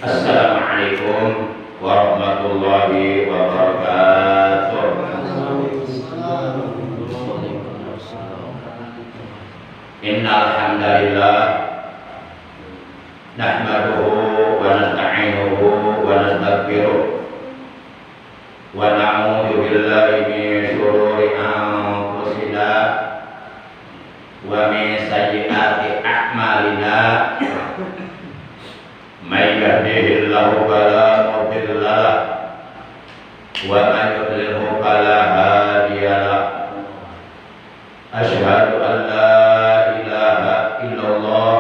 Assalamualaikum warahmatullahi wabarakatuh. Innal hamdalillah nahmaduhu wa nasta'inuhu wa nastaghfiruh wa na'udzu billahi min shururi anfusina wa min sayyiati a'malina. May yahdihillahu fala mudilla lahu wa may yudlilhu fala hadiya lahu. Asyhadu an la ilaha illallah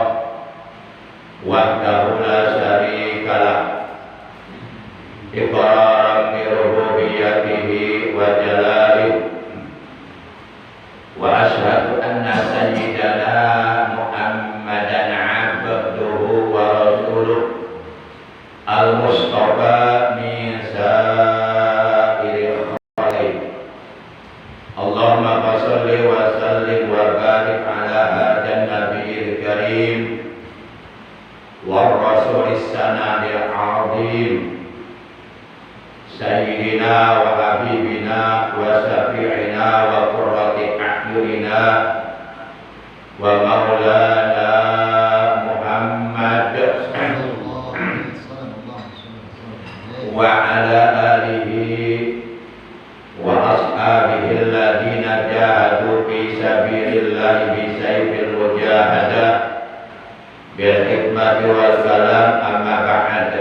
wahdahu la syarika lahu iqraran bi rububiyyatihi wa jalalihi. Wa asyhadu anna sayyidana Muhammadan abduhu wa rasuluh al-mustafa min sa'iril khalqi. Allahumma shalli wa sallim wa barik ala hadan nabiyil karim wa rasulis sanadil azim sayyidina wa habibina wa syafi'ina wa qurrati a'yunina wa maulana Muhammad wa ala alihi wa ashabihi alladhina jahadu fi sabilillahi bi sayfil mujahadah bil hikmati wal kalam. Amma ba'd.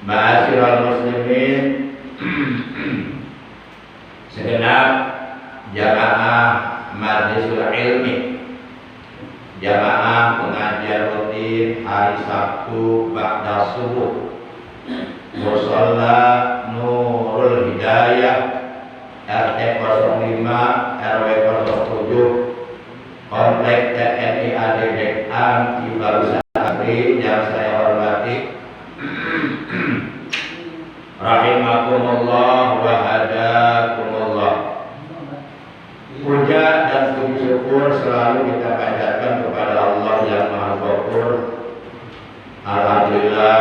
Ma'asyiral muslimin, segenap jamaah majlisul ilmi, jamaah pengajian rutin hari Sabtu ba'da subuh, Musholla Nurul Hidayah RT 05 RW 07 Komplek TNI AD Dekam Ibalusari yang saya hormati, rahimakumullah wa hadakumullah. Puja dan puji syukur selalu kita panjatkan kepada Allah yang Maha Ghafur. Alhamdulillah,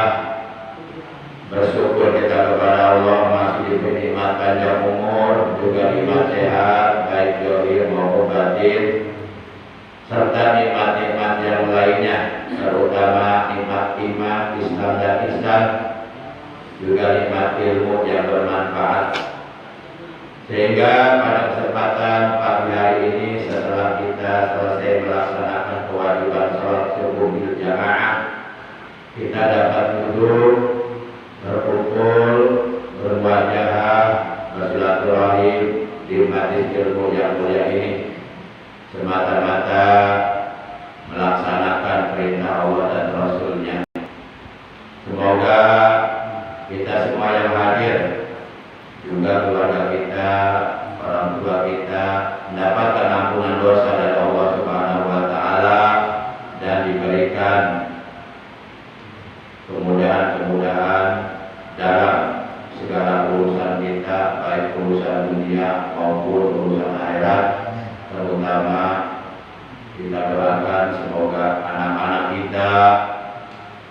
bersyukur kita kepada Allah masih diberi nikmat panjang umur, juga nikmat sehat baik zahir maupun batin, serta nikmat-nikmat yang lainnya, terutama nikmat iman, Islam dan ihsan, juga nikmat ilmu yang bermanfaat. Sehingga pada kesempatan pagi hari ini, setelah kita selesai melaksanakan kewajiban sholat subuh berjamaah, kita dapat duduk, berkumpul, bermuajahah, bersilaturahim di majlis ilmu yang mulia ini, semata-mata melaksanakan perintah Allah dan Rasulnya. Semoga kita semua yang hadir, juga keluarga kita, orang tua kita, mendapatkan ampunan dosa dari Allah Subhanahu wa Ta'ala dan diberikan kemudahan-kemudahan dalam segala urusan kita, baik urusan dunia maupun urusan akhirat. Terutama kita doakan semoga anak-anak kita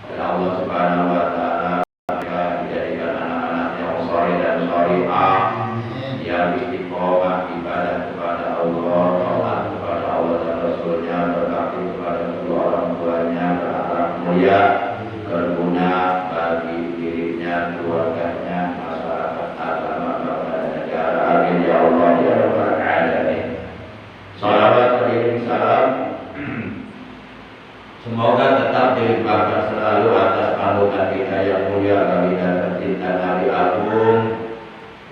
oleh Allah Subhanahu wa Ta'ala dijadikan anak-anak yang saleh dan salihah, yang istiqomah ibadah kepada Allah, taat kepada Allah dan Rasulnya, berbakti kepada kedua orang tuanya, berakhlak mulia, berguna bagi dirinya, keluarganya, masyarakat, agama, bangsa dan negara. Amin ya Allah ya Rabbal alamin. Salawat beriring salam semoga tetap dilimpahkan selalu atas panutan kita yang mulia, kami dan tercinta Nabi Agung,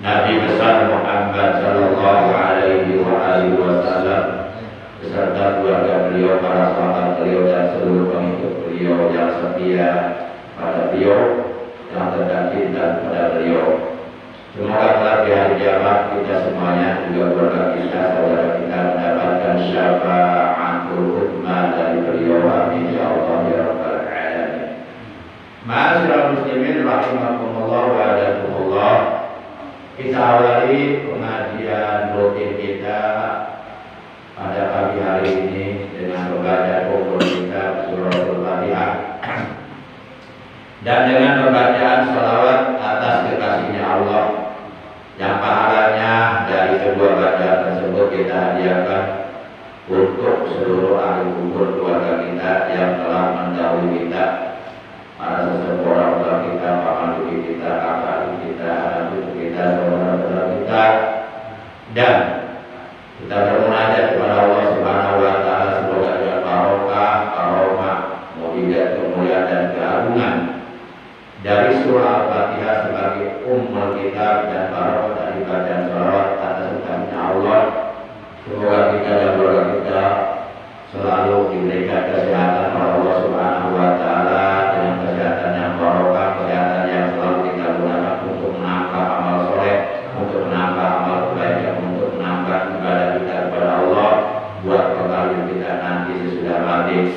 Nabi besar Muhammad sallallahu alaihi wasallam, beserta keluarga beliau, para sahabat beliau dan seluruh pengikut beliau yang setia pada beliau, yang tetap cinta kepada beliau. Semoga kelak di hari kiamat kita semuanya, juga keluarga kita, saudara kita, mendapatkan syafaatul uzma dari beliau. Amin ya Allah ya Rabbal alamin. Ma'asyiral muslimin rahimakumullah wa hadakumullah. Kita awali pengajian rutin kita pada pagi hari ini dengan membaca pokok kita Suratul Fatihah. dan dengan pembacaan sholawat atas kekasihnya Allah yang pahalanya dari kedua bacaan tersebut kita hadiahkan untuk seluruh ahli kubur keluarga kita yang telah mendahului kita, para sesepuh orang tua kita, paman bibi kita, kakak kita, anak cucu kita, saudara-saudara kita, dan kita bermunajat kepada Allah Subhanahu wa taala semoga dengan barokah, karomah, mukjizat, kemuliaan dan keagungan dari surah Al-Fatihah sebagai ummul kitab dan barokah dari bacaan sholawat atas kekasihnya Allah. Semoga kita dan keluarga kita selalu diberikan kesehatan oleh Allah Subhanahu wa taala dengan kesehatan yang barokah, kesehatan yang selalu kita gunakan untuk menambah amal soleh, untuk menambah amal kebaikan, untuk menambah ibadah kita kepada Allah buat bekal kita nanti sesudah mati.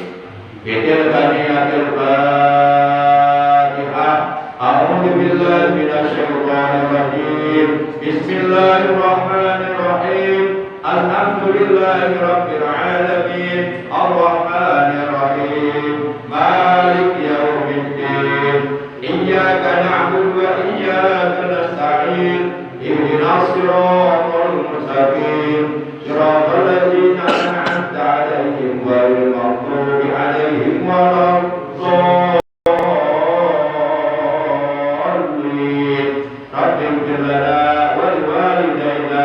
Bitil kalimatil Fatihah. A'udzu billahi minasyaitonir rajim. Bismillahirrahmanirrahim. Alhamdulillahi rabbil alamin. Arrahmanir rahim. Maliki yaumiddin. Iyyaka na'budu wa iyyaka nasta'in. Ihdinas siratal mustaqim. Siratal ladzina an'amta 'alaihim ghairil maghdubi 'alaihim waladdallin. Rabbi ighfir lana wa liwalidayna.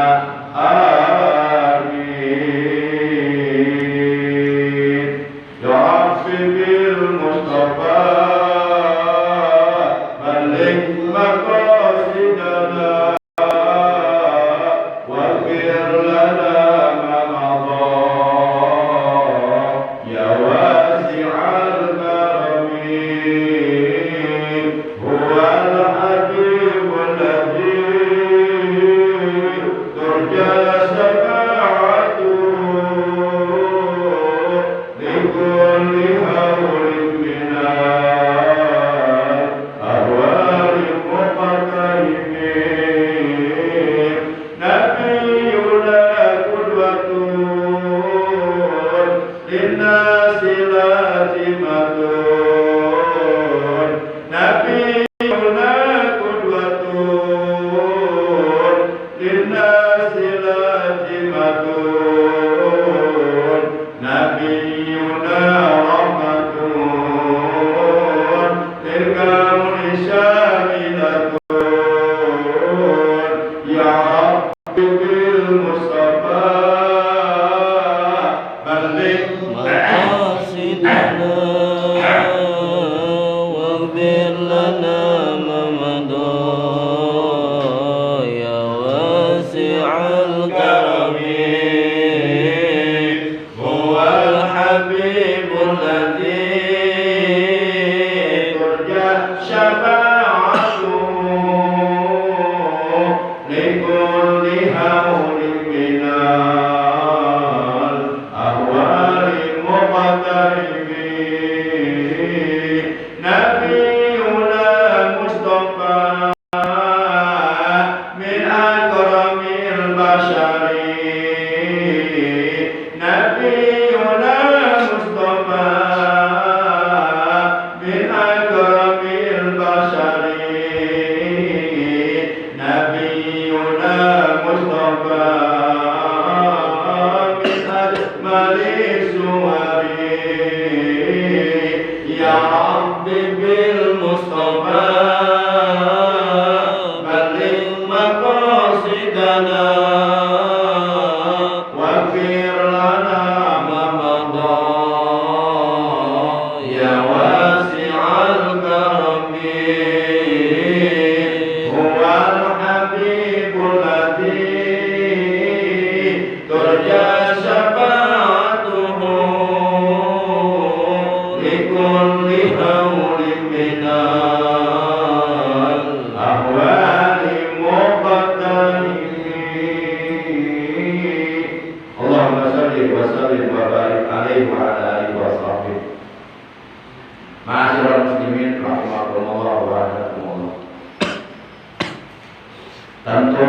Tentu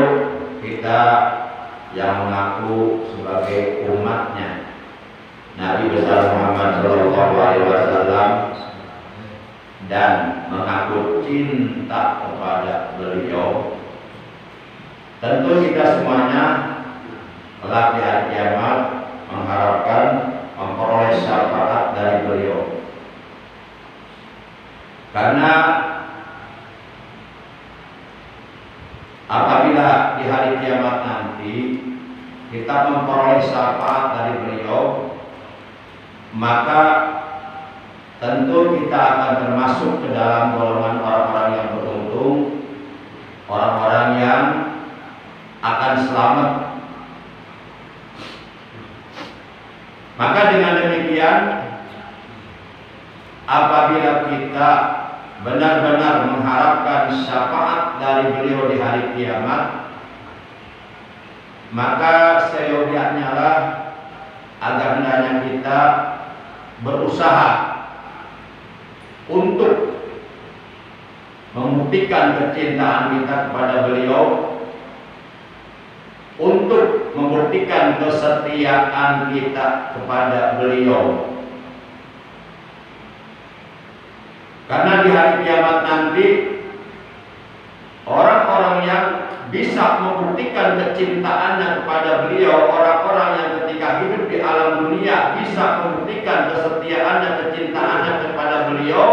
kita yang mengaku sebagai umatnya Nabi besar Muhammad SAW dan mengaku cinta kepada beliau, tentu kita semuanya kelak di hari kiamat mengharapkan memperoleh syafaat dari beliau. Karena apabila di hari kiamat nanti kita memperoleh syafaat dari beliau, maka tentu kita akan termasuk ke dalam golongan orang-orang yang beruntung, orang-orang yang akan selamat. Maka dengan demikian, apabila kita benar-benar mengharapkan syafaat dari beliau di hari kiamat, maka seyogianya lah agar hendaknya kita berusaha untuk membuktikan kecintaan kita kepada beliau, untuk membuktikan kesetiaan kita kepada beliau. Karena di hari kiamat nanti, orang-orang yang bisa membuktikan kecintaannya kepada beliau, orang-orang yang ketika hidup di alam dunia bisa membuktikan kesetiaannya, kecintaannya kepada beliau,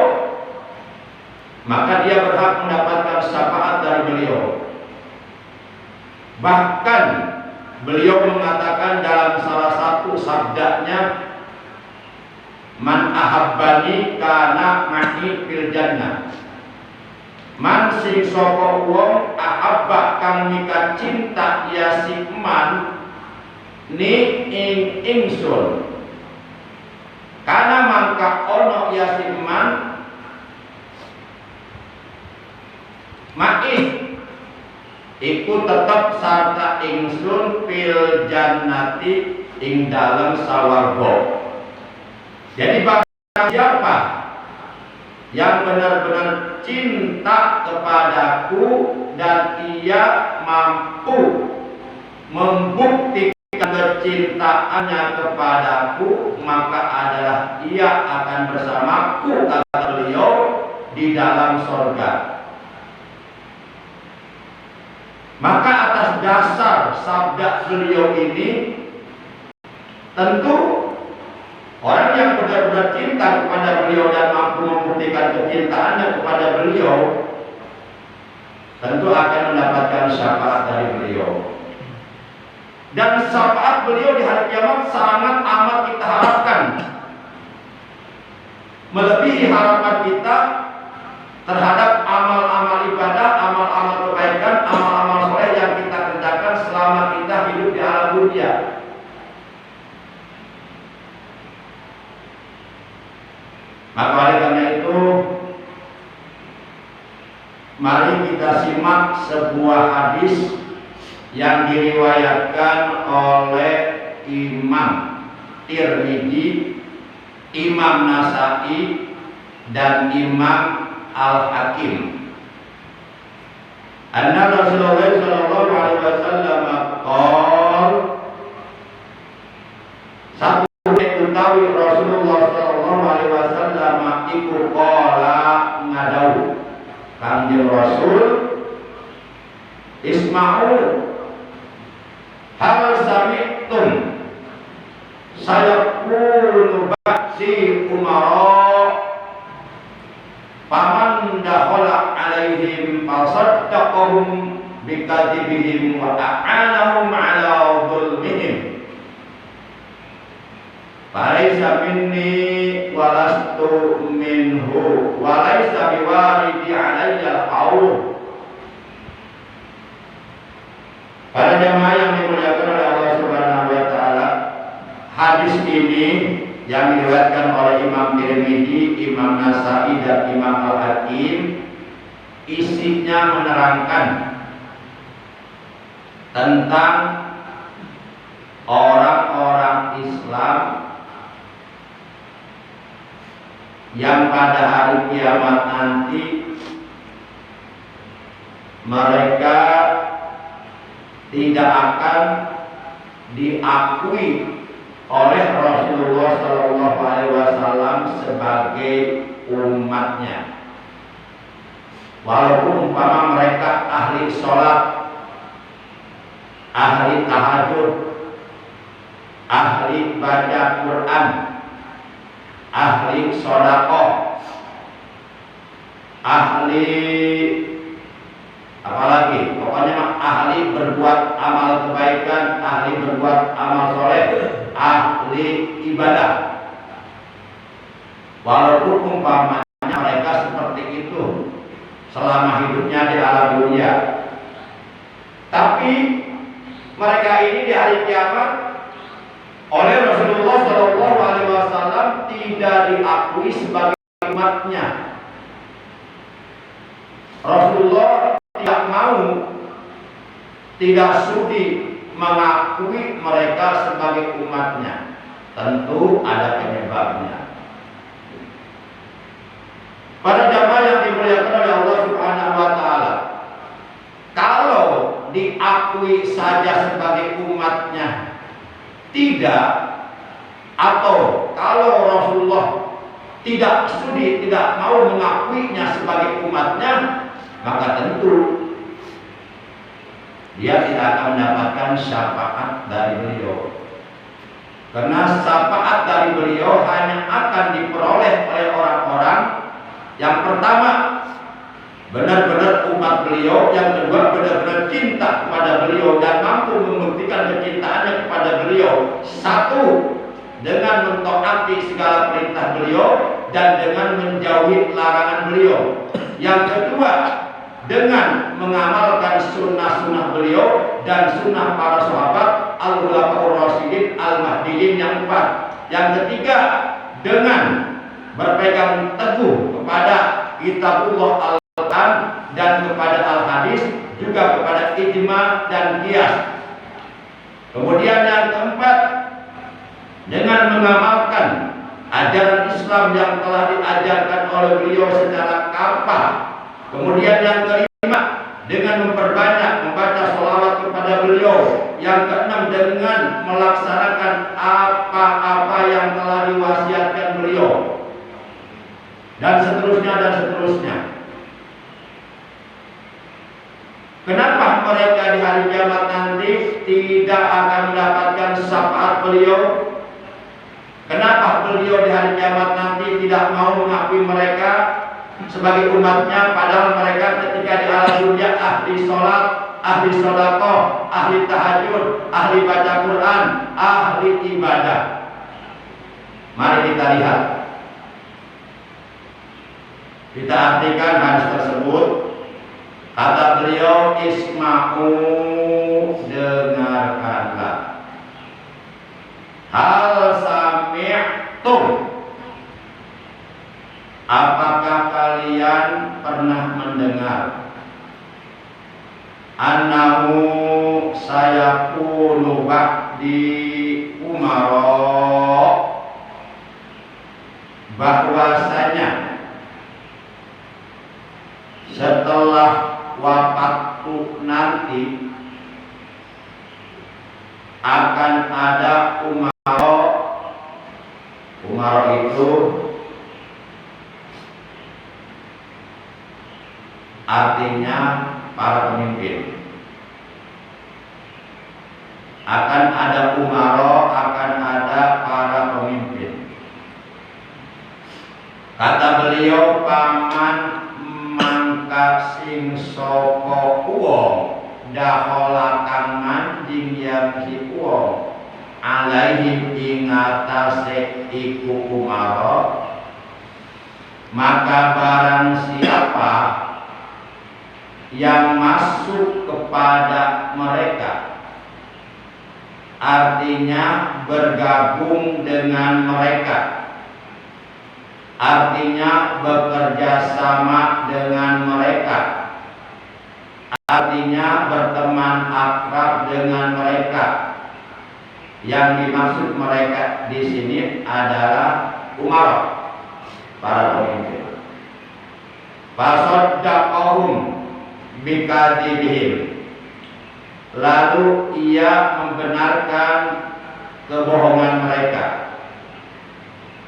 maka dia berhak mendapatkan syafaat dari beliau. Bahkan beliau mengatakan dalam salah satu sabdanya, "Man ahabbani kana ma'i fil jannah." Man sing sapa wong ahabba kang mika cinta ya si man ni ing ingsun. Kana mangka ono ya si man ma'i iku tetep sarta ingsun fil jannati ing dalem sawarga. Jadi barang siapa yang benar-benar cinta kepadaku dan ia mampu membuktikan kecintaannya kepadaku, maka adalah ia akan bersamaku, kata beliau, di dalam sorga. Maka atas dasar sabda beliau ini, tentu orang yang benar-benar cinta kepada beliau dan mampu membuktikan kecintaannya kepada beliau, tentu akan mendapatkan syafaat dari beliau. Dan syafaat beliau di hari kiamat sangat amat kita harapkan, melebihi harapan kita terhadap amal-amal ibadah, amal-amal kebaikan, amal-amal soleh yang kita kerjakan selama kita hidup di alam dunia. Maka oleh karena itu, mari kita simak sebuah hadis yang diriwayatkan oleh Imam Tirmidzi, Imam Nasa'i, dan Imam Al-Hakim. Anna Rasulullah sallallahu alaihi wasallam qol, satu utawi Rasulullah sallallahu alaihi wasallam iku qala ngadau, Kanjeng Rasul, isma'u hal sami'tum sayaqulu ba'di umara faman dakhala alaihim fasaddaqahum bikadzibihim wa a'anahum ala dhulmihim falaisa minni walastu minhu walaisa biwaridi alayya al-qaul. Para jemaah yang dimuliakan oleh Allah Subhanahu wa taala, hadis ini yang diriwayatkan oleh Imam Tirmidzi, Imam Nasa'i, dan Imam Al-Hakim, isinya menerangkan tentang orang-orang Islam yang pada hari kiamat nanti mereka tidak akan diakui oleh Rasulullah SAW sebagai umatnya. Walaupun umpama mereka ahli sholat, ahli tahajud, ahli baca Quran, ahli sedekah, ahli apalagi, pokoknya ahli berbuat amal kebaikan, ahli berbuat amal soleh, ahli ibadah. Walaupun umpamanya mereka seperti itu selama hidupnya di alam dunia, tapi mereka ini di hari kiamat oleh Rasulullah SAW tidak diakui sebagai umatnya. Rasulullah tidak mau, tidak sudi mengakui mereka sebagai umatnya. Tentu ada penyebabnya. Para jamaah yang dimuliakan oleh Allah Subhanahu wa taala, kalau diakui saja sebagai umatnya tidak, atau kalau Rasulullah tidak sudi, tidak mau mengakuinya sebagai umatnya, maka tentu dia tidak akan mendapatkan syafaat dari beliau. Karena syafaat dari beliau hanya akan diperoleh oleh orang-orang yang pertama benar-benar umat beliau, yang kedua benar-benar cinta kepada beliau dan mampu membuktikan kecintaannya kepada beliau. Satu, dengan mentaati segala perintah beliau dan dengan menjauhi larangan beliau. Yang kedua, dengan mengamalkan sunnah-sunnah beliau dan sunnah para sahabat al-khulafaur rasyidin al-mahdiyyin yang empat. Yang ketiga, dengan berpegang teguh kepada kitabullah al-Quran dan kepada al-hadis, juga kepada ijma dan qiyas. Kemudian yang keempat, dengan mengamalkan ajaran Islam yang telah diajarkan oleh beliau secara kapal. Kemudian yang kelima, dengan memperbanyak membaca sholawat kepada beliau. Yang keenam, dengan melaksanakan apa-apa yang telah diwasiatkan beliau, dan seterusnya dan seterusnya. Kenapa mereka di hari kiamat nanti tidak akan mendapatkan syafaat beliau? Kenapa beliau di hari kiamat nanti tidak mau mengakui mereka sebagai umatnya, padahal mereka ketika di alam dunia ahli sholat, ahli sedekah, ahli tahajud, ahli baca Quran, ahli ibadah. Mari kita lihat, kita artikan hadis tersebut. Kata beliau, isma'u, dengarkanlah. Hal sami'tum, apakah kalian pernah mendengar? Annahu sayakunu ba'di umara, bahwasanya setelah wafatku nanti akan ada umara. Umara itu artinya para pemimpin. Akan ada umara, akan ada para pemimpin. Kata beliau, paman mangka sing sapa wong dakhala kang manjing yang si wong alaihi ing atase iku umara, maka barang siapa yang masuk kepada mereka, artinya bergabung dengan mereka, artinya bekerja sama dengan mereka, artinya berteman akrab dengan mereka. Yang dimaksud mereka di sini adalah umara, para pemimpin. Fasaddaqahum bikadzibihim, lalu ia membenarkan kebohongan mereka,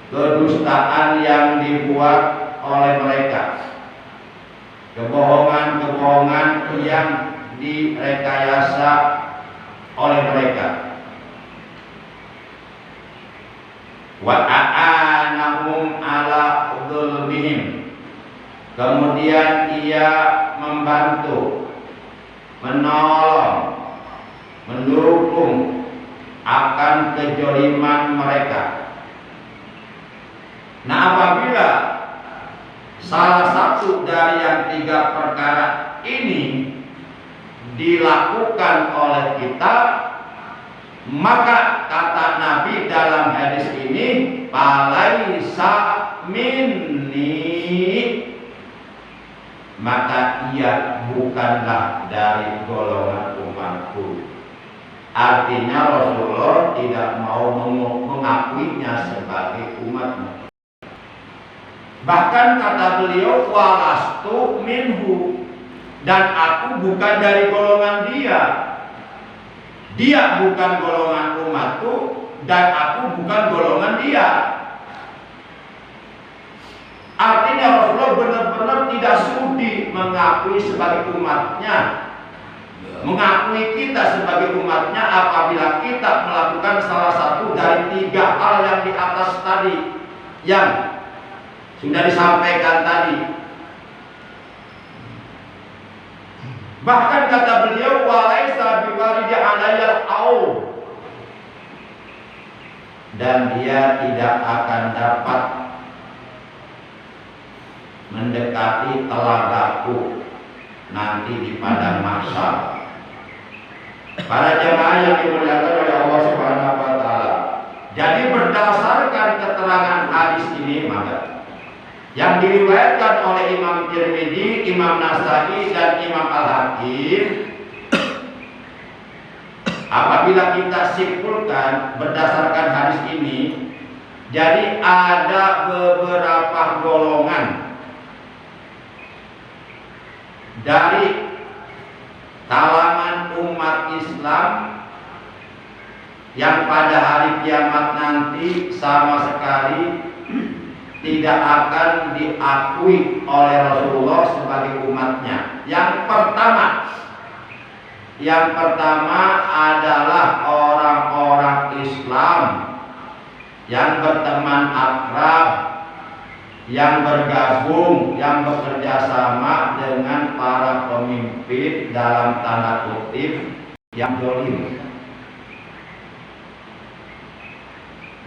kedustaan yang dibuat oleh mereka. kebohongan-kebohongan yang direkayasa oleh mereka. Wa a'anahum ala dzulmihim, kemudian ia membantu, menolong, mendukung akan kejoliman mereka. Nah, apabila salah satu dari yang tiga perkara ini dilakukan oleh kita, maka kata Nabi dalam hadis ini, "Falaisa minni", maka ia bukanlah dari golongan umatku. Artinya Rasulullah tidak mau mengakuinya sebagai umatnya. Bahkan kata beliau, "Walastu minhu", dan aku bukan dari golongan dia. Dia bukan golongan umatku dan aku bukan golongan dia. Artinya Rasulullah benar-benar tidak sudi mengakui sebagai umatnya, mengakui kita sebagai umatnya apabila kita melakukan salah satu dari tiga hal yang di atas tadi, yang sudah disampaikan tadi. Bahkan kata beliau, "Walaisa biwaridi alayal aul", dan dia tidak akan dapat mendekati telagaku nanti di padang mahsyar. Para jemaah yang dimuliakan oleh Allah Subhanahu wa taala. Jadi berdasarkan keterangan hadis ini, maka yang diriwayatkan oleh Imam Tirmidzi, Imam Nasai, dan Imam Al-Hakim, apabila kita simpulkan berdasarkan hadis ini, jadi ada beberapa golongan dari kalangan umat Islam yang pada hari kiamat nanti sama sekali tidak akan diakui oleh Rasulullah sebagai umatnya. Yang pertama adalah orang-orang Islam yang berteman akrab, yang bergabung, yang bekerja sama dengan para pemimpin dalam tanda kutip yang zalim.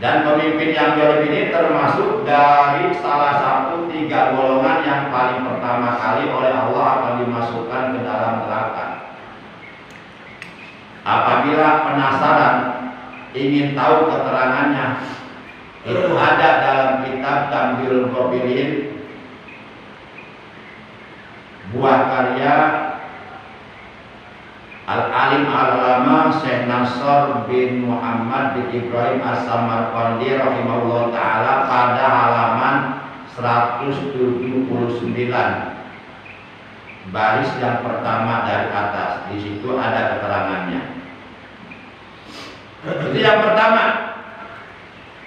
Dan pemimpin yang zalim ini termasuk dari salah satu tiga golongan yang paling pertama kali oleh Allah akan dimasukkan ke dalam neraka. Apabila penasaran ingin tahu keterangannya, itu ada dalam kitab Tambil Qabilin, buah karya Al-Alim Al-Ulama Syekh Nasr bin Muhammad bin Ibrahim As-Samarqandi rahimahullah ta'ala, pada halaman 179, baris yang pertama dari atas. Di situ ada keterangannya. Itu yang pertama,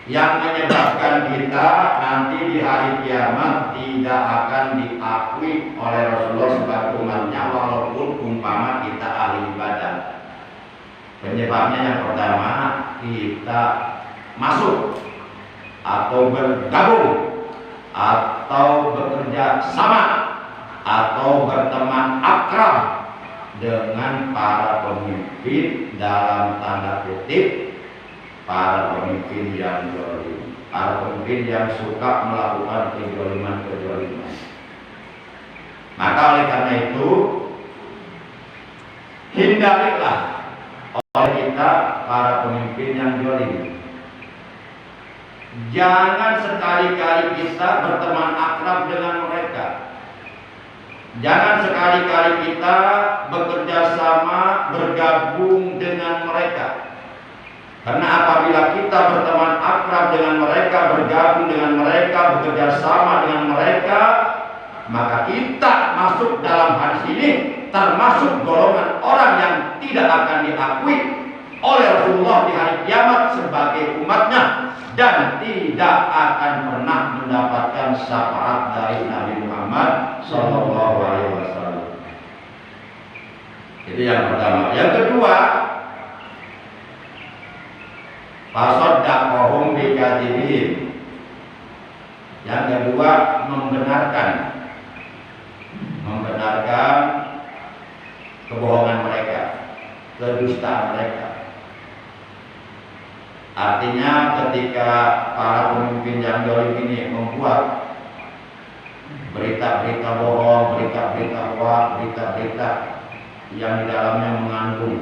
yang menyebabkan kita nanti di hari kiamat tidak akan diakui oleh Rasulullah sebagai umatnya walaupun umpama kita ahli ibadah. Penyebabnya yang pertama, kita masuk atau bergabung atau bekerja sama atau berteman akrab dengan para pemimpin dalam tanda kutip, para pemimpin yang zalim, para pemimpin yang suka melakukan kezaliman. Maka oleh karena itu, hindarilah oleh kita para pemimpin yang zalim. Jangan sekali-kali kita berteman akrab dengan mereka. Jangan sekali-kali kita bekerja sama, bergabung dengan mereka. Karena apabila kita berteman akrab dengan mereka, bergabung dengan mereka, bekerja sama dengan mereka, maka kita masuk dalam hadis ini termasuk golongan orang yang tidak akan diakui oleh Rasulullah di hari kiamat sebagai umatnya, dan tidak akan pernah mendapatkan syafaat dari Nabi Muhammad SAW. Itu yang pertama. Yang kedua, fasaddaqahum bikadzibihim. Yang kedua, membenarkan kebohongan mereka, kedustaan mereka. Artinya ketika para pemimpin yang zalim ini membuat berita-berita bohong, berita-berita hoax, berita-berita yang di dalamnya mengandung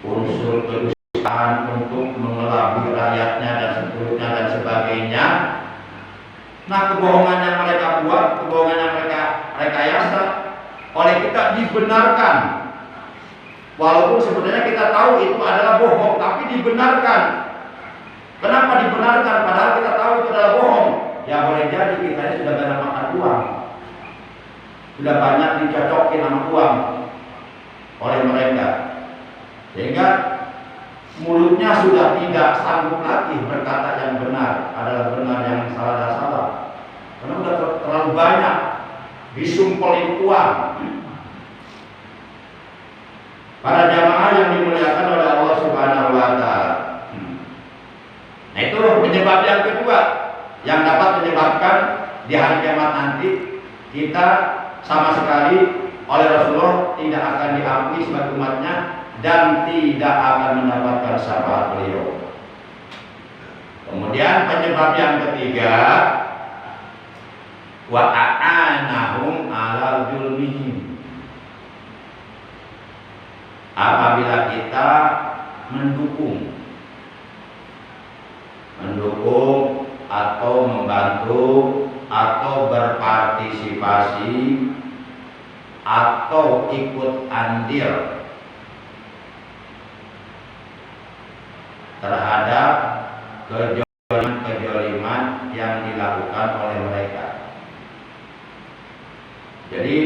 unsur kedustaan untuk mengelabui rakyatnya dan seterusnya dan sebagainya. Nah, kebohongan yang mereka buat, kebohongan yang mereka rekayasa oleh kita dibenarkan. Walaupun sebenarnya kita tahu itu adalah bohong, tapi dibenarkan. Kenapa dibenarkan? Padahal kita tahu itu adalah bohong. Ya boleh jadi kita ini sudah banyak makan uang, sudah banyak dicocokin sama uang oleh mereka, sehingga mulutnya sudah tidak sanggup lagi berkata yang benar adalah benar, yang salah adalah salah, karena sudah terlalu banyak disumpelin uang. Para jamaah yang dimuliakan oleh Allah Subhanahu wa Ta'ala. Nah, itu penyebab yang kedua yang dapat menyebabkan di hari kiamat nanti kita sama sekali oleh Rasulullah tidak akan diakui sebagai umatnya dan tidak akan mendapatkan syafaat beliau. Kemudian penyebab yang ketiga, wa a'anahum ala zulmihim. Apabila kita mendukung atau membantu atau berpartisipasi atau ikut andil terhadap kejoliman yang dilakukan oleh mereka. Jadi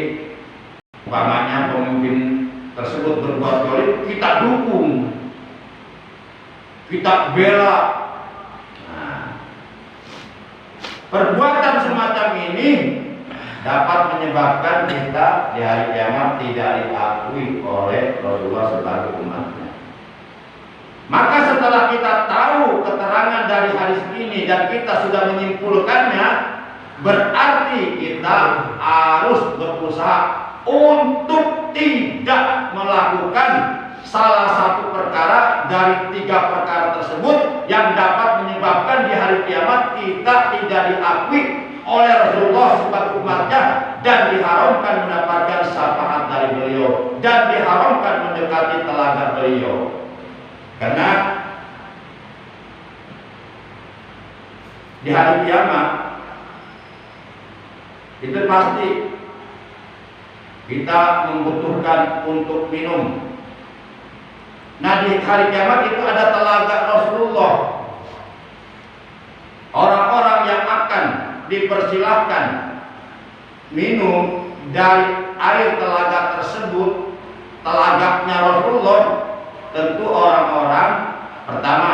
umpamanya pemimpin tersebut berbuat zalim, kita dukung, kita bela. Perbuatan semacam ini dapat menyebabkan kita di hari kiamat tidak diakui oleh Rasulullah sebagai umatnya. Maka setelah kita tahu keterangan dari hadis ini dan kita sudah menyimpulkannya, berarti kita harus berusaha untuk tidak melakukan salah satu perkara dari 3 perkara tersebut yang dapat menyebabkan di hari kiamat kita tidak diakui oleh Rasulullah sebagai umatnya dan diharamkan mendapatkan syafaat dari beliau dan diharamkan mendekati telaga beliau. Karena di hari kiamat itu pasti kita membutuhkan untuk minum. Nah, di hari kiamat itu ada telaga Rasulullah. Orang-orang yang akan dipersilahkan minum dari air telaga tersebut, telaganya Rasulullah, tentu orang-orang pertama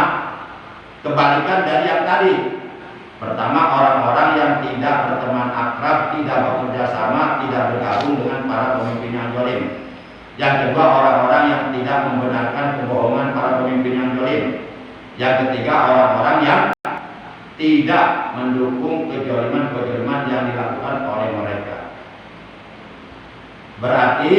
kebalikan dari yang tadi. Pertama, orang-orang yang tidak berteman akrab, tidak bekerja sama, tidak bergabung dengan para pemimpin yang zalim. Yang kedua, orang-orang yang tidak membenarkan kebohongan para pemimpin yang zalim. Yang ketiga, orang-orang yang tidak mendukung kejoliman-kejoliman yang dilakukan oleh mereka. Berarti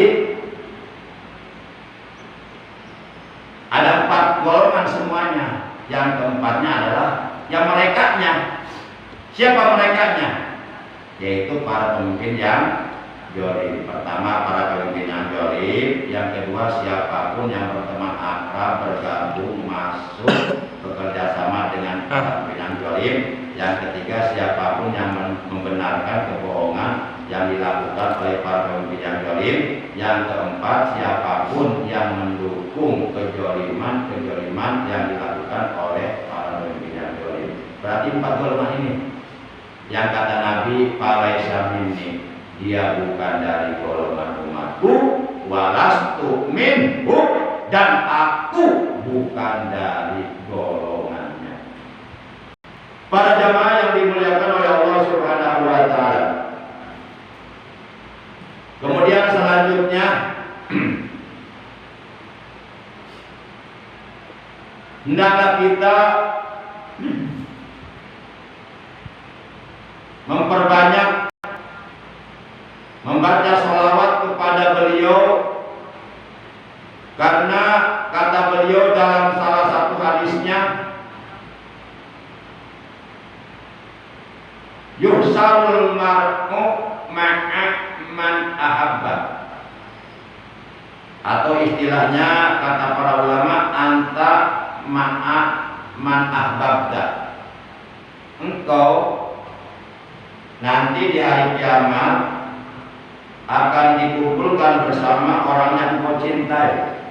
ada 4 golongan semuanya. Yang keempatnya adalah yang merekanya. Siapa merekanya? Yaitu para pemimpin yang zalim. Pertama, para pemimpin yang zalim. Yang kedua, siapapun yang berteman akrab, bergabung, masuk, bekerja sama dengan para pemimpin yang zalim. Yang ketiga, siapapun yang membenarkan kebohongan yang dilakukan oleh para pemimpin yang zalim. Yang keempat, siapapun yang mendukung kejoliman yang dilakukan oleh para pemimpin yang zalim. Berarti 4 golongan ini yang kata Nabi, falaisa minni, dia bukan dari golongan umatku, walastu minhu, dan aku bukan dari golongannya. Para jamaah yang dimuliakan oleh Allah Subhanahu wa Ta'ala. Kemudian selanjutnya hendaklah kita memperbanyak membaca sholawat kepada beliau, karena kata beliau dalam salah satu hadisnya, yuhsarul mar'u ma'a man ahabba, atau istilahnya kata para ulama, anta ma'a man ahbabda. Engkau nanti di hari kiamat akan dikumpulkan bersama orang yang kau cintai.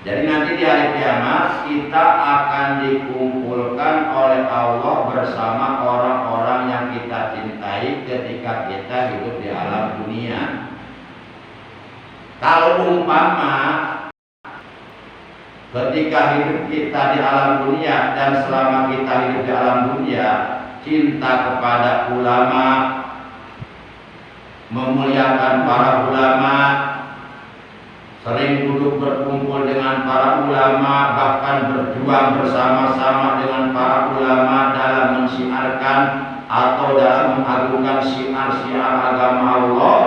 Jadi nanti di hari kiamat kita akan dikumpulkan oleh Allah bersama orang-orang yang kita cintai ketika kita hidup di alam dunia. Kalau umpama ketika hidup kita di alam dunia dan selama kita hidup di alam dunia cinta kepada ulama, memuliakan para ulama, sering duduk berkumpul dengan para ulama, bahkan berjuang bersama-sama dengan para ulama dalam mensiarkan atau dalam mengagungkan syiar-syiar agama Allah,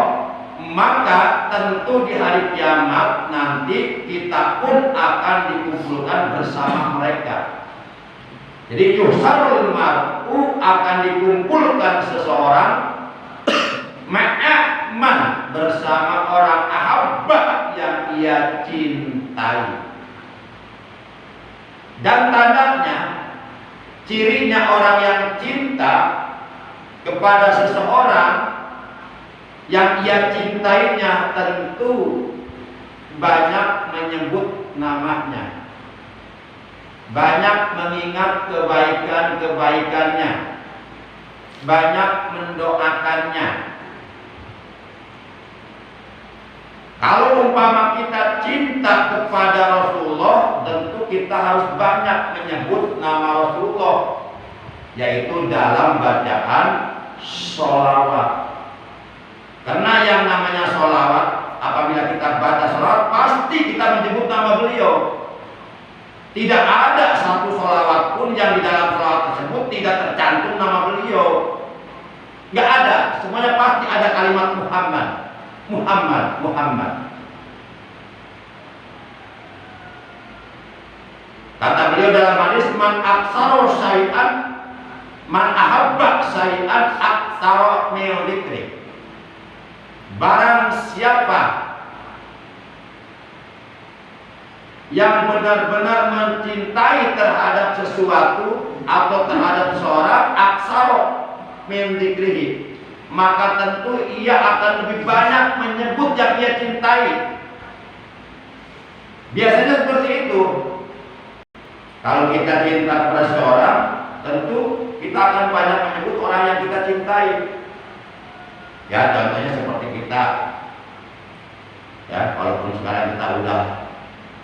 maka tentu di hari kiamat nanti kita pun akan dikumpulkan bersama mereka. Jadi yuhsarul mar'u, akan dikumpulkan seseorang ma'aman, bersama orang ahabba yang ia cintai. Dan tandanya, cirinya orang yang cinta kepada seseorang yang ia cintainya tentu banyak menyebut namanya, banyak mengingat kebaikan-kebaikannya, banyak mendoakannya. Kalau umpama kita cinta kepada Rasulullah, tentu kita harus banyak menyebut nama Rasulullah, yaitu dalam bacaan sholawat. Karena yang namanya sholawat, apabila kita baca sholawat, pasti kita menyebut nama beliau. Tidak ada satu sholawat pun yang di dalam sholawat tersebut tidak tercantum nama beliau. Nggak ada, semuanya pasti ada kalimat Muhammad, Muhammad, Muhammad. Kata beliau dalam hadis, man aksaro syai'an, man ahabba syai'an aksaro min dzikri. Barang siapa yang benar-benar mencintai terhadap sesuatu atau terhadap seorang, aksaro min dzikrihi, maka tentu ia akan lebih banyak menyebut yang ia cintai. Biasanya seperti itu. Kalau kita cinta kepada seorang, tentu kita akan banyak menyebut orang yang kita cintai. Ya, contohnya seperti kita. Ya, walaupun sekarang kita udah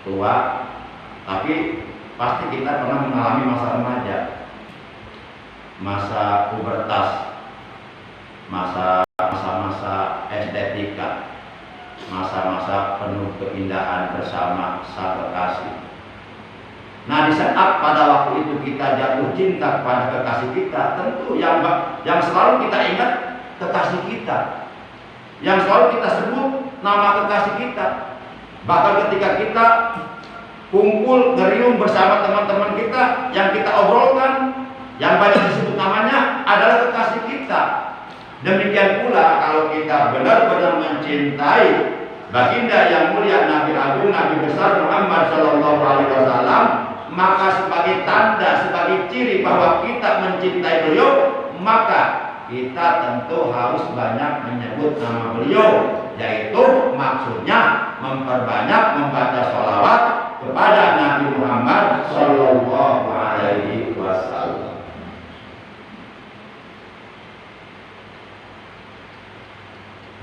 tua, tapi pasti kita pernah mengalami masa remaja, masa pubertas, masa-masa estetika, masa-masa penuh keindahan bersama sang kekasih. Nah, di saat pada waktu itu kita jatuh cinta kepada kekasih kita, tentu yang selalu kita ingat kekasih kita, yang selalu kita sebut nama kekasih kita. Bahkan ketika kita kumpul ngeriung bersama teman-teman kita, yang kita obrolkan, yang banyak disebut namanya adalah kekasih kita. Demikian pula kalau kita benar-benar mencintai baginda yang mulia, Nabi Agung, Nabi besar Muhammad SAW, maka sebagai tanda, sebagai ciri bahwa kita mencintai beliau, maka kita tentu harus banyak menyebut nama beliau, yaitu maksudnya memperbanyak membaca sholawat kepada Nabi Muhammad SAW.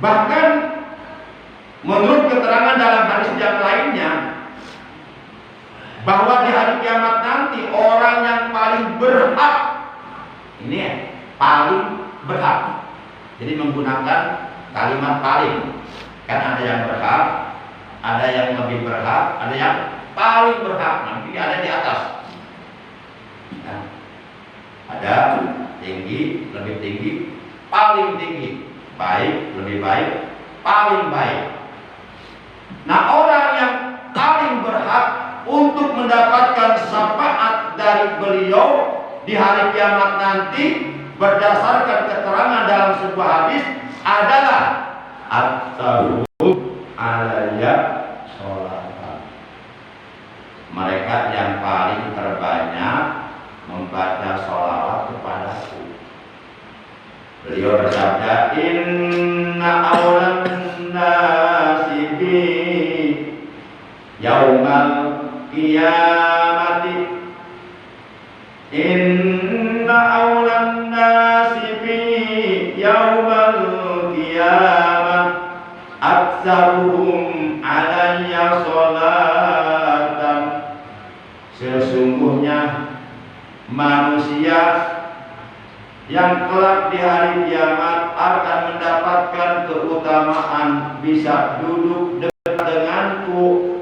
Bahkan menurut keterangan dalam hadis yang lainnya, bahwa di hari kiamat nanti orang yang paling berhak, ini ya, paling berhak, jadi menggunakan kalimat paling, kan ada yang berhak, ada yang lebih berhak, ada yang paling berhak, nanti ada di atas. Ya. Ada tinggi, lebih tinggi, paling tinggi, baik, lebih baik, paling baik. Nah, orang yang paling berhak untuk mendapatkan syafaat dari beliau di hari kiamat nanti berdasarkan keterangan dalam sebuah hadis adalah at-tawub alayya sholatan. Mereka yang paling terbanyak membaca sholawat kepadaku. Beliau bersabda, inna awlan nasi bi yaumal qiyamati, inna awlan nasi bi yaumal qiyamah aktsaruhum alayya sholatan. Sesungguhnya manusia yang kelak di hari kiamat akan mendapatkan keutamaan bisa duduk dekat denganku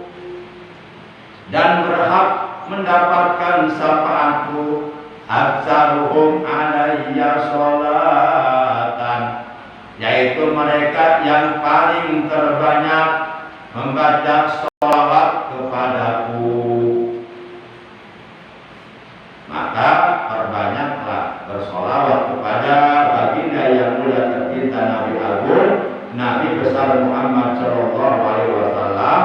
dan berhak mendapatkan syafaatku aktsaruhum alayya sholatan, yaitu mereka yang paling terbanyak membaca sholawat kepadaku. Maka perbanyaklah bersolawat kepada baginda yang mulia tercinta Nabi Agung, Nabi besar Muhammad Shallallahu Alaihi Wasallam,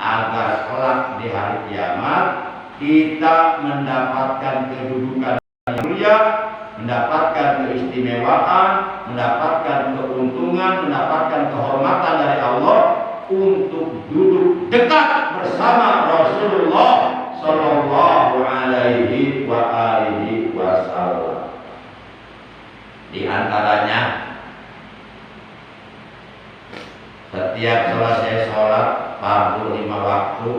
agar kelak di hari kiamat kita mendapatkan kedudukan yang mulia, mendapatkan keistimewaan, mendapatkan keuntungan, mendapatkan kehormatan dari Allah untuk duduk dekat bersama Rasulullah Sallallahu alaihi wa alihi wasallam. Di antaranya, setiap selesai sholat fardu 5 waktu,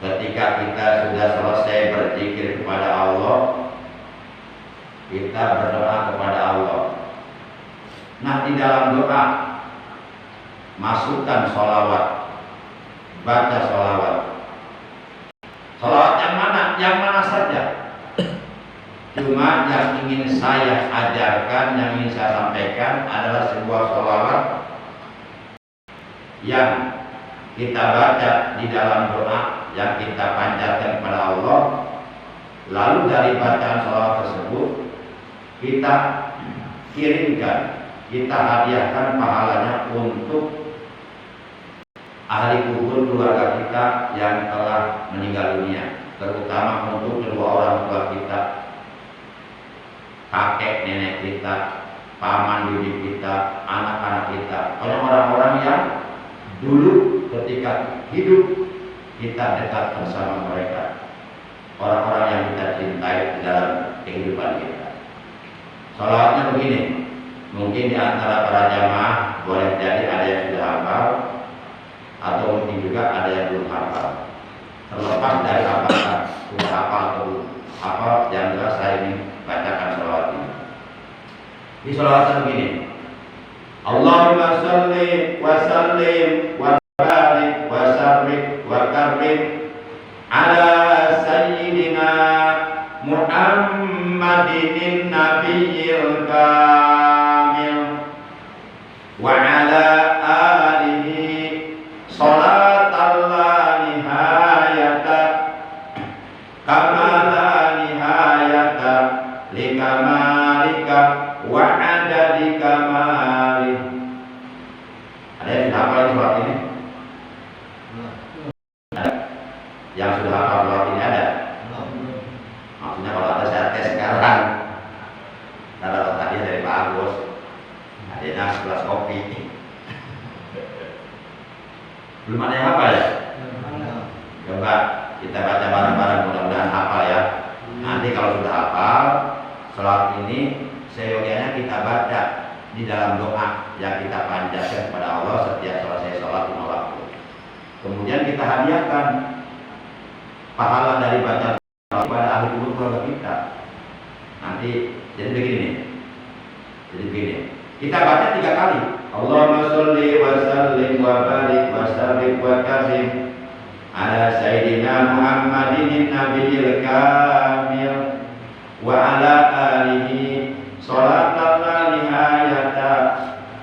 ketika kita sudah selesai berzikir kepada Allah, kita berdoa kepada Allah. Nah, di dalam doa masukkan sholawat, baca sholawat. Sholawat yang mana? Yang mana saja. Cuma yang ingin saya ajarkan, yang ingin saya sampaikan adalah sebuah sholawat yang kita baca di dalam doa, yang kita panjatkan kepada Allah. Lalu dari bacaan sholawat tersebut kita kirimkan, kita hadiahkan pahalanya untuk ahli kubur keluarga kita yang telah meninggal dunia, terutama untuk kedua orang tua kita, kakek nenek kita, paman bibi kita, anak-anak kita, orang-orang yang dulu ketika hidup kita dekat bersama mereka, orang-orang yang kita cintai di dalam kehidupan kita. Sholawatnya begini, mungkin di antara para jamaah boleh jadi ada yang sudah hafal, atau mungkin juga ada yang belum hafal. Terlepas dari apakah sudah hafal atau belum hafal, yang jelas saya ingin bacakan sholawat ini. Di sholawatnya begini, Allahumma sholli wa sallim wa barik wa sarrik wa karim ala sayyidina Muhammadin nabiyil kamil wa ala alihi sholatan la nihayata kama la nihayata likamalika wa adadi kamalih. Ada yang sudah hafal surat ini? Ada? Yang sudah hafal surat ini ada? Maksudnya kalau ada saya tes sekarang, dapat hadiah dari Pak Agus, hadiahnya segelas kopi. Belum ada yang hafal ya? Coba kita baca bareng-bareng, mudah-mudahan hafal ya. Nanti kalau sudah hafal, sholat ini seyogianya kita baca di dalam doa yang kita panjatkan kepada Allah setiap selesai sholat 5 waktu. Kemudian kita hadiahkan pahala dari baca kepada ahli kubur keluarga kita. Nanti jadi begini. Kita baca 3 kali. Allahumma sholli wa sallim wa barik wa sarrik wa karim ala sayyidina Muhammadin nabiyil kamil wa ala alihi sholatan la nihayata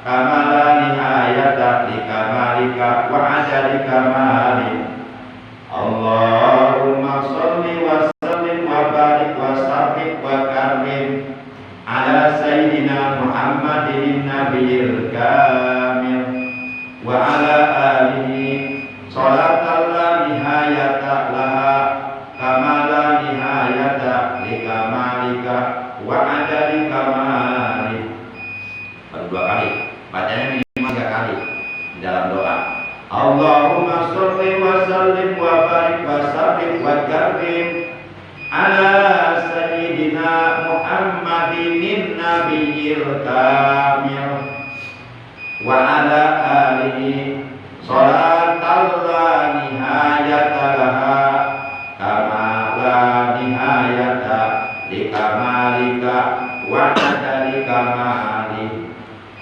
kama la nihayata li kamalika wa adadi kamalik. Allahumma sholli wa sallim wa barik wa sabbih wa karim ala sayyidina Muhammadin nabiyil kamil wa ala alihi sholatan la nihayata laha kama la nihayata li kamalika wa adadi kamalik. Baru 2 kali, bacanya minimal 3 kali di dalam doa. Allahumma sholli wa sallim wa barik wa sabbih wa karim ala sayyidina Muhammadin nabiyil kamil wa ala alihi sholatan la nihayata laha kama la nihayata li kamalika wa adadi kamalik.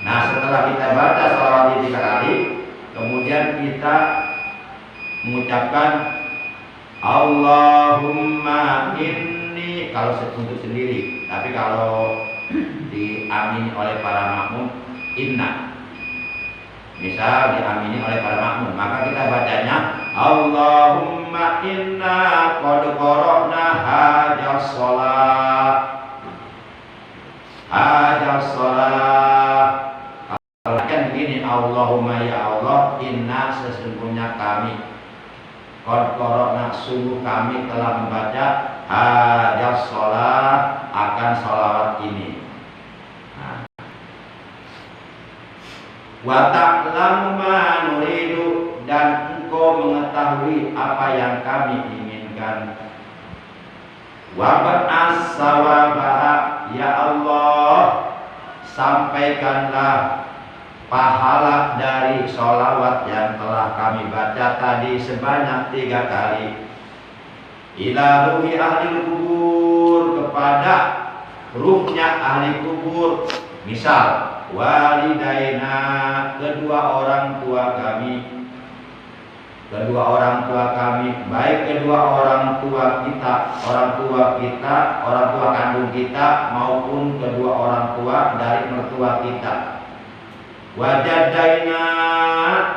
Nah, setelah kita baca sholawat ini 3 kali, kemudian kita mengucapkan Allahumma inni, kalau untuk sendiri, tapi kalau diamini oleh para makmum inna. Misal diamini oleh para makmum, maka kita bacanya Allahumma inna qad qara'na hajas shalah. Hajas shalah. Kalau kan begini, Allahumma ya Allah, inna sesungguhnya kami, qad qara'na sungguh kami telah membaca hajas shalah akan sholawat ini. Wa ta'lamu ma nuridu, dan engkau mengetahui apa yang kami inginkan. Wa ba'as sawabaha, ya Allah, sampaikanlah pahala dari sholawat yang telah kami baca tadi sebanyak 3 kali. Ila ruhi ahli kubur, kepada ruhnya ahli kubur. Misal walidaina, kedua orang tua kami, baik kedua orang tua kita, orang tua kandung kita, maupun kedua orang tua dari mertua kita. Wajadaina,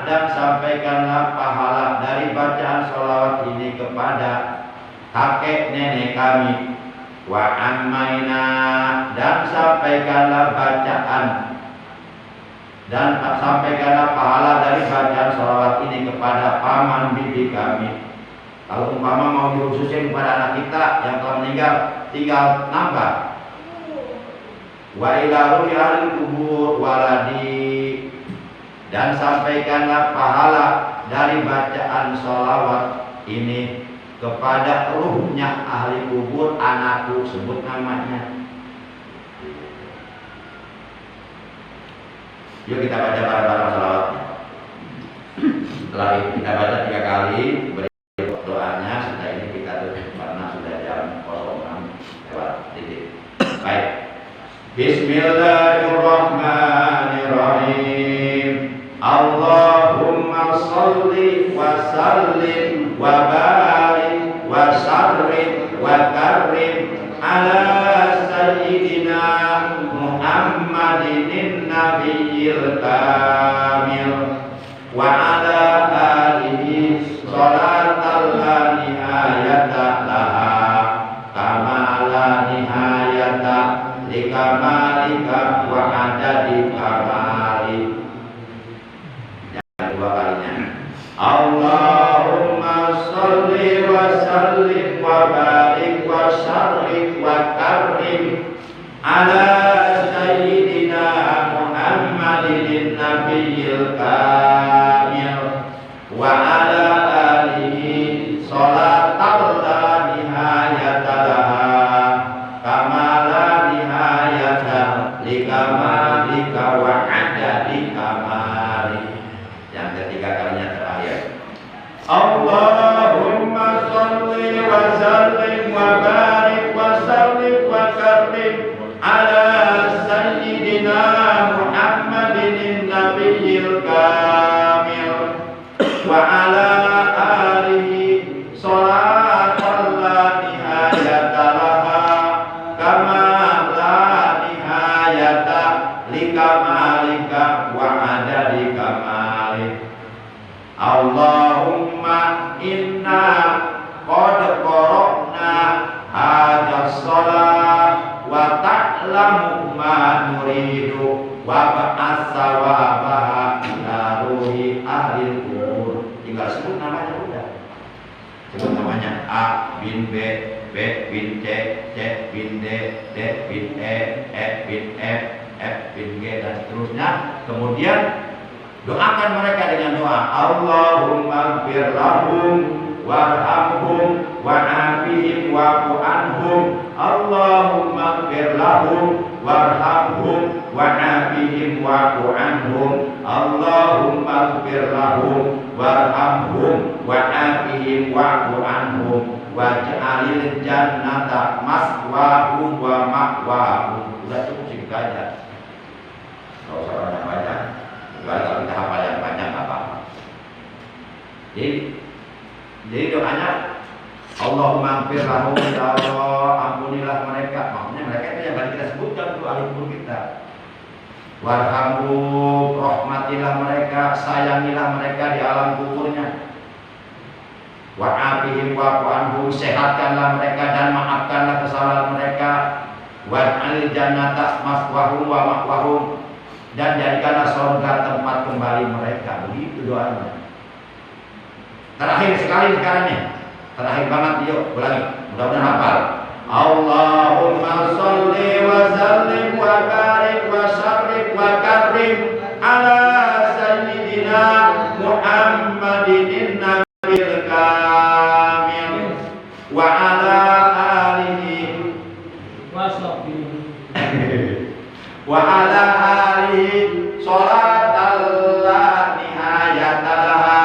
dan sampaikanlah pahala dari bacaan sholawat ini kepada kakek nenek kami. Wa ammaina, dan sampaikanlah pahala dari bacaan sholawat ini kepada paman bibi kami. Kalau umpama mau dikhususkan kepada anak kita yang telah meninggal, tinggal nambah. Wa ila ruhi ahli kubur waladi, dan sampaikanlah pahala dari bacaan sholawat ini kepada ruhnya ahli kubur anakku, sebut namanya. Yuk kita baca bareng-bareng sholawatnya. Setelah kita baca 3 kali, beri doanya. Setelah ini kita tutup karena sudah jam 06 lewat titik. Baik. Bismillahirrahmanirrahim. Allahumma sholli wa sallim wa barik wa sarrif wa karim ala sayyidina Muhammadin nabiyil kamil wa ala alihi sholatan la nihayata laha kama la nihayata li kamalika wa adadi kamalik. Yang 2 kalinya. Allahumma sholli wa sallim wa barik wa sarrif wa karim ala sayyidina Muhammadin nabiyil kamil wa ala alihi sholatan la nihayata laha kama la nihayata li kamalika wa adadi kamalik. Yang ketiga kalinya terakhir. Allahumma sholli wa sallim wa barik wa sallim wa karim ala hadas shalah wa ta'lamu ma nuridu wa ba'as sawabaha ila ruhi ahli kubur. Tinggal sebut namanya udah. Sebut namanya A bin B, B bin C, C bin D, D bin E bin F, F bin G dan seterusnya. Kemudian doakan mereka dengan doa Allahumma ighfir lahum warhamhum wa'afihim wa'fu anhum. Allahumma ighfir lahum warhamhum wa'afihim wa'fu anhum. Allahumma ighfir lahum warhamhum wa'afihim wa'fu anhum waj'alil jannata maswahum wa ma'wahum. Sudah cukup segitu aja. Kalau usah banyak, kalau kita hafal yang banyak nggak apa-apa. Jadi doanya Allahumma ighfir lahum, ya Allah ampunilah mereka. Maksudnya mereka itu yang tadi kita sebutkan itu ahli kubur kita. Warhamhum, rahmatilah mereka, sayangilah mereka di alam kuburnya. Wa'afihim wa'fu anhum, sehatkanlah mereka dan maafkanlah kesalahan mereka. Wa'al jannata maswahum wa ma'wahum, dan jadikanlah surga tempat kembali mereka. Begitu doanya. Terakhir sekali sekarangnya, terakhir banget, yuk ulangi, mudah-mudahan hafal. Allahumma sholli wa sallim wa barik wa syarif wa karim ala sayyidina Muhammadin nabil kamil wa ala alihi wa alihi sholatan la nihayata laha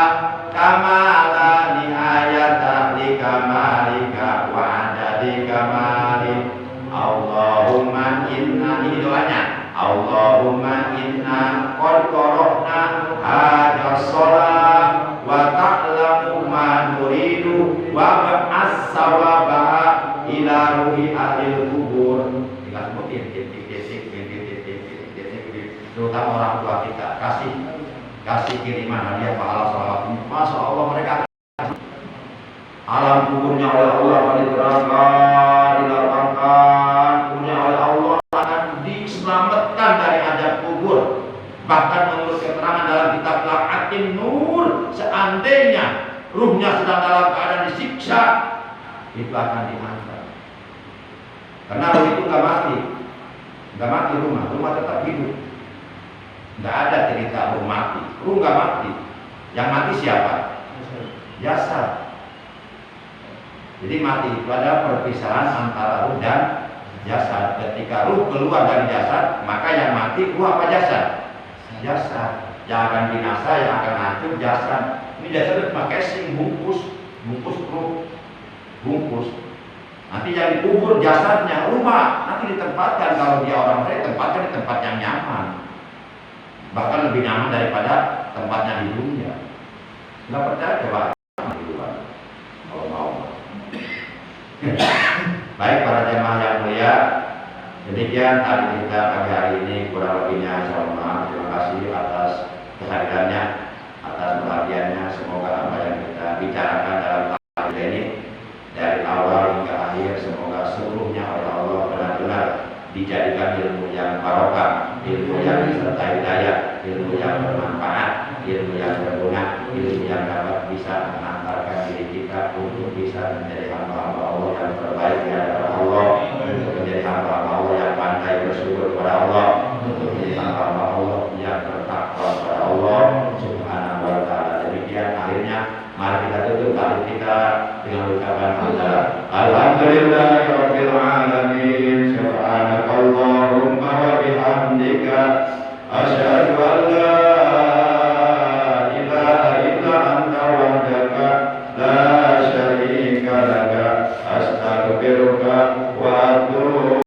kama la nihayata li kamalika wa adadi kamali. Allahumma inna, ini doanya, Allahumma inna qad qara'na hadha shalah wa ta'lamu ma nuridu wa ba'as sawabaha ila ruhi ahli kubur. Tinggal sebutin terutama orang tua kita, kasih kiriman hadiah pahala salawat. Masya Allah mereka alam kuburnya oleh Allah akan diterangkan, dilapangkan, kuburnya oleh Allah akan diselamatkan dari azab kubur. Bahkan menurut keterangan dalam kitab Laqatin Nur, seandainya ruhnya sedang dalam keadaan disiksa, itu akan diangkat. Karena ruh itu nggak mati rumah tetap hidup. Nggak ada cerita ruh mati, ruh nggak mati. Yang mati siapa? Jasad. Jadi mati itu adalah perpisahan antara ruh dan jasad. Ketika ruh keluar dari jasad, maka yang mati ruh apa jasad? Jasad. Yang akan binasa, yang akan hancur jasad. Ini jasad itu pakai casing, bungkus ruh, bungkus. Nanti yang dikubur jasadnya, rumah nanti ditempatkan, kalau dia orang saya tempatkan di tempat yang nyaman, bahkan lebih nyaman daripada tempatnya di dunia. Nggak percaya coba di luar kalau mau. Baik para jemaah yang mulia, demikian tadi kita pagi hari ini, kurang lebihnya saya mohon maaf. Terima kasih atas kehadirannya, atas perhatiannya. Semoga apa yang kita bicarakan dalam tahun ini dari awal hingga akhir, semoga seluruhnya oleh Allah benar-benar dijadikan ilmu yang barokah, ilmu yang disertai hidayah, ilmu yang bermanfaat, ilmu yang berguna, ilmu yang dapat bisa mengantarkan diri kita untuk bisa menjadi hamba-hamba Allah yang terbaik di hadapan Allah, untuk menjadi hamba-hamba Allah yang pandai bersyukur kepada Allah, untuk menjadi hamba-hamba Allah yang bertakwa kepada Allah Subhanahu wa ta'ala. Demikian akhirnya, mari kita tutup tadi kita dengan ucapan hamdalah. Alhamdulillahirabbil alamin. Subhanakallahumma wa bihamdika asyhadu an la ilaha illa anta wahdaka la syarika laka astaghfiruka wa atubu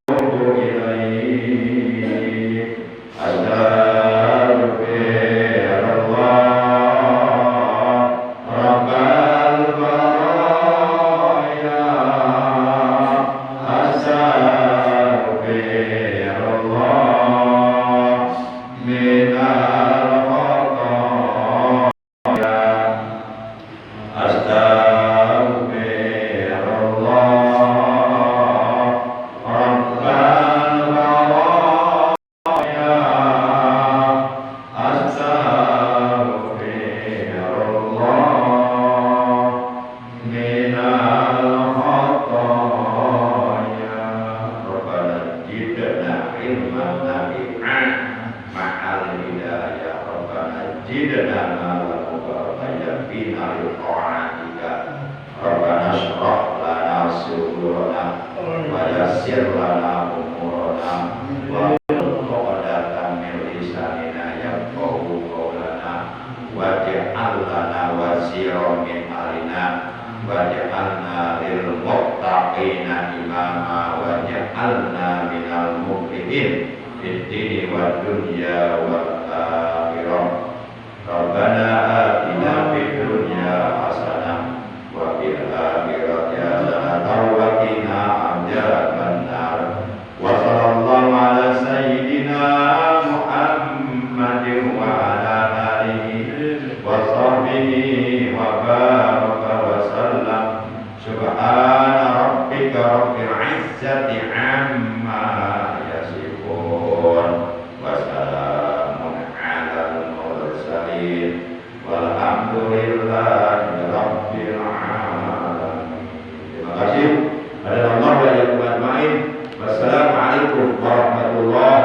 ilaik. Astagfirullah rabbal baraya mustaqimina li ta'atika. Rabbana shrah lana sudurana wa yassir lana umurana wa uqdatan min lisanina yafqahu qawlana waj'al lana waziran min alina waj'alna lil muttaqina imama waj'alna minal muflihin fid dini wad dunya wal akhirah. Rabbana atina fid dunya hasanah wa fil akhirati hasanah wa qina adzabannar. Wa sallallahu ala sayyidina Muhammadin wa ala alihi wa sahbihi wa baraka wa sallam. Subhana rabbika rabbil izzati amma yasifun wa salamun alal mursalin walhamdulillahi rabbil alamin. Terima kasih. Wassalamualaikum warahmatullahi